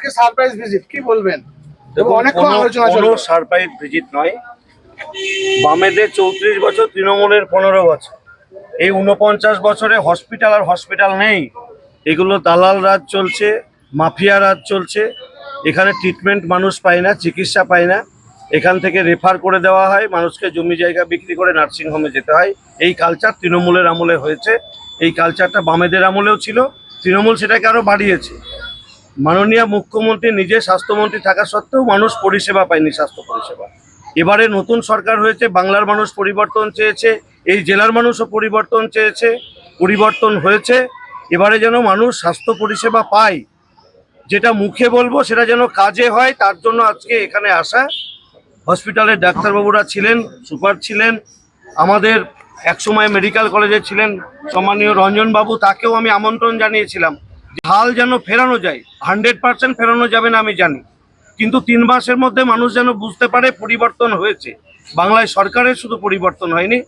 আজকে surprise visit কি বলবেন? এবং অনেকক্ষণ আলোচনা কোনো সারপ্রাইজ ভিজিট নয়। বামেদের 34 বছর, তৃণমূলের 15 বছর, এই 49 বছরে হসপিটাল আর হসপিটাল নেই। এগুলো দালাল রাজ চলছে, মাফিয়া রাজ চলছে। এখানে ট্রিটমেন্ট মানুষ পায় না, চিকিৎসা পায় না। এখান থেকে রেফার করে দেওয়া হয়, মানুষকে জমি জায়গা বিক্রি করে নার্সিংহোমে যেতে হয়। এই কালচার তৃণমূলের আমলে হয়েছে। এই কালচারটা বামেদের আমলেও ছিল, তৃণমূল সেটাকে আরও বাড়িয়েছে। মাননীয় মুখ্যমন্ত্রী নিজে স্বাস্থ্যমন্ত্রী থাকা সত্ত্বেও মানুষ পরিষেবা পায়নি, স্বাস্থ্য পরিষেবা। এবারে নতুন সরকার হয়েছে, বাংলার মানুষ পরিবর্তন চেয়েছে, এই জেলার মানুষও পরিবর্তন চেয়েছে, পরিবর্তন হয়েছে। এবারে যেন মানুষ স্বাস্থ্য পরিষেবা পায়, যেটা মুখে বলবো সেটা যেন কাজে হয়, তার জন্য আজকে এখানে আসা। হসপিটালের ডাক্তারবাবুরা ছিলেন, সুপার ছিলেন, আমাদের একসময় মেডিকেল কলেজে ছিলেন সম্মানীয় রঞ্জনবাবু, তাকেও আমি আমন্ত্রণ জানিয়েছিলাম। হাল যেন ফেরানো যায়, 100% ফেরানো যাবে না আমি জানি, কিন্তু 3 মাসের মধ্যে মানুষ যেন বুঝতে পারে পরিবর্তন হয়েছে। বাংলায় সরকারের শুধু পরিবর্তন হয়নি,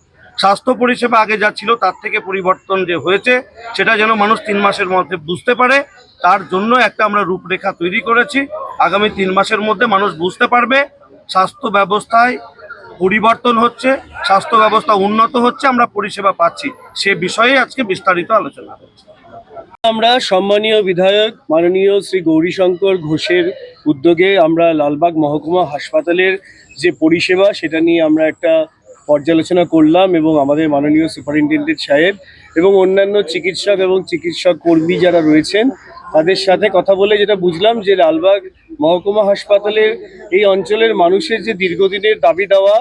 স্বাস্থ্য পরিষেবা আগে যা ছিল তার থেকে পরিবর্তন যে হয়েছে সেটা যেন মানুষ 3 মাসের মধ্যে বুঝতে পারে। তার জন্য একটা আমরা রূপরেখা তৈরি করেছি। আগামী 3 মাসের মধ্যে মানুষ বুঝতে পারবে স্বাস্থ্য ব্যবস্থায় পরিবর্তন হচ্ছে, স্বাস্থ্য ব্যবস্থা উন্নত হচ্ছে, আমরা পরিষেবা পাচ্ছি। সে বিষয়ে আজকে বিস্তারিত আলোচনা হচ্ছে। আমরা সম্মানীয় বিধায়ক মাননীয় শ্রী গৌরীশঙ্কর ঘোষের উদ্যোগে আমরা লালবাগ মহকুমা হাসপাতালের যে পরিষেবা সেটা নিয়ে আমরা একটা পর্যালোচনা করলাম, এবং আমাদের মাননীয় সুপারিনটেনডেন্ট সাহেব এবং অন্যান্য চিকিৎসক এবং চিকিৎসক কর্মী যারা রয়েছেন তাদের সাথে কথা বলে যেটা বুঝলাম যে লালবাগ মহকুমা হাসপাতালের এই অঞ্চলের মানুষের যে দীর্ঘদিনের দাবি দেওয়া,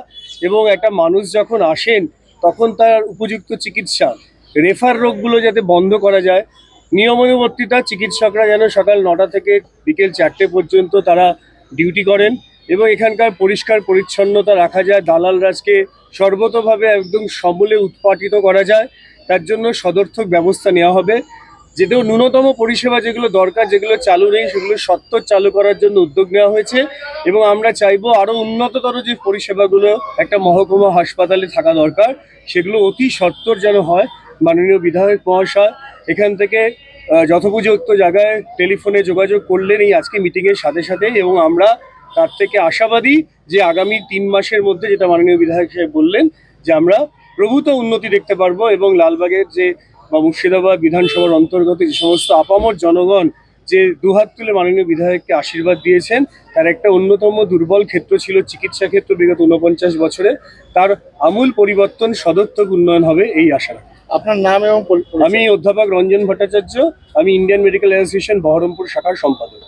এবং একটা মানুষ যখন আসেন তখন তার উপযুক্ত চিকিৎসা, রেফার রোগগুলো যাতে বন্ধ করা যায়, নিয়মানুবর্তিতা, চিকিৎসকরা যেন সকাল 9টা থেকে বিকেল 4টে পর্যন্ত তারা ডিউটি করেন, এবং এখানকার পরিষ্কার পরিচ্ছন্নতা রাখা যায়, দালাল রাজকে সর্বতোভাবে একদম সমূলে উৎপাটিত করা যায়, তার জন্য সদর্থক ব্যবস্থা নেওয়া হবে। যেহেতু ন্যূনতম পরিষেবা যেগুলো দরকার, যেগুলো চালু নেই, সেগুলো সত্ত্বর চালু করার জন্য উদ্যোগ নেওয়া হয়েছে, এবং আমরা চাইবো আরও উন্নততর যে পরিষেবাগুলো একটা মহকুমা হাসপাতালে থাকা দরকার সেগুলো অতি সত্বর যেন হয়। মাননীয় বিধায়ক মহাশয় এখান থেকে যথোপযুক্ত জায়গায় টেলিফোনে যোগাযোগ করলেন এই আজকে মিটিংয়ের সাথে সাথে, এবং আমরা তার থেকে আশাবাদী যে আগামী 3 মাসের মধ্যে, যেটা মাননীয় বিধায়ক সাহেব বললেন, যে আমরা প্রভূত উন্নতি দেখতে পারবো, এবং লালবাগের যে বা মুর্শিদাবাদ বিধানসভার অন্তর্গত যে সমস্ত আপামর জনগণ যে দুহাত তুলে মাননীয় বিধায়ককে আশীর্বাদ দিয়েছেন, তার একটা অন্যতম দুর্বল ক্ষেত্র ছিল চিকিৎসা ক্ষেত্র বিগত 49 বছরে, তার আমূল পরিবর্তন, সদর্থক উন্নয়ন হবে এই আশা। আপনার নাম এবং আমি অধ্যাপক রঞ্জন ভট্টাচার্য, আমি ইন্ডিয়ান মেডিকেল অ্যাসোসিয়েশন বহরমপুর শাখার সম্পাদক।